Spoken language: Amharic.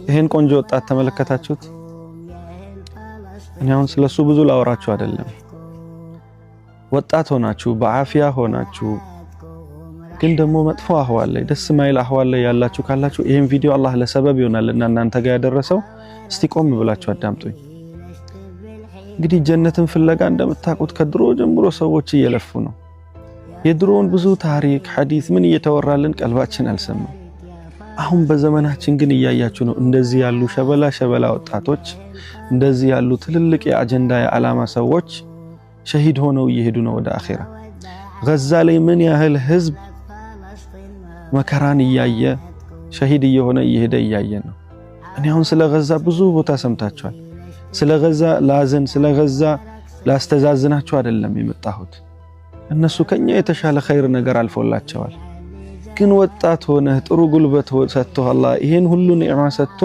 ይሄን ቆንጆ ወጣት ተመለከታችሁት? እኔ አሁን ስለሱ ብዙ ላወራችሁ አይደለም። ወጣት ሆናችሁ በአፊያ ሆናችሁ ግን ደግሞ መጥፎ አህዋል ላይ ደስ ማይል አህዋል ላይ ያላችሁ ካላችሁ ይሄን ቪዲዮ አላህ ለሰበብ ይሆናልና እናንተ ጋር ያደረሰው እስቲ ቆም ብላችሁ አዳምጡኝ። እንግዲህ ጀነትን ፍለጋ እንደምታውቁት ከድሮ ጀምሮ ሰዎች እየለፉ ነው። የድሮውን ብዙ ታሪክ ሐዲስ ምን እየተወራልን ቀልባችን አልሰማም። አሁን በዘመናችን ግን እያያችሁ ነው እንደዚህ ያሉ ሸበላ ወጣቶች እንደዚህ ያሉ ትልልቅ የአጀንዳ የዓላማ ሰዎች ሸሂድ ሆነው እየሄዱ ነው ወደ አኺራ። ገዛ ላይ ምን ያህል ህዝብ መከራን እያየ ሸሂድ እየሆነ እየሄደ እያየን ነው። እኔ አሁን ስለ ገዛ ብዙ ቦታ ሰምታችኋል። ስለ ገዛ ላዘን ስለ ገዛ ላስተዛዝናችሁ አይደለም የመጣሁት። እነሱ ከኛ የተሻለ ኸይር ነገር አልፎላቸዋል። ግን ወጣት ሆነ ጥሩ ጉልበት ሰጥቶ አላህ ይሄን ሁሉ ኒዕማ ሰጥቶ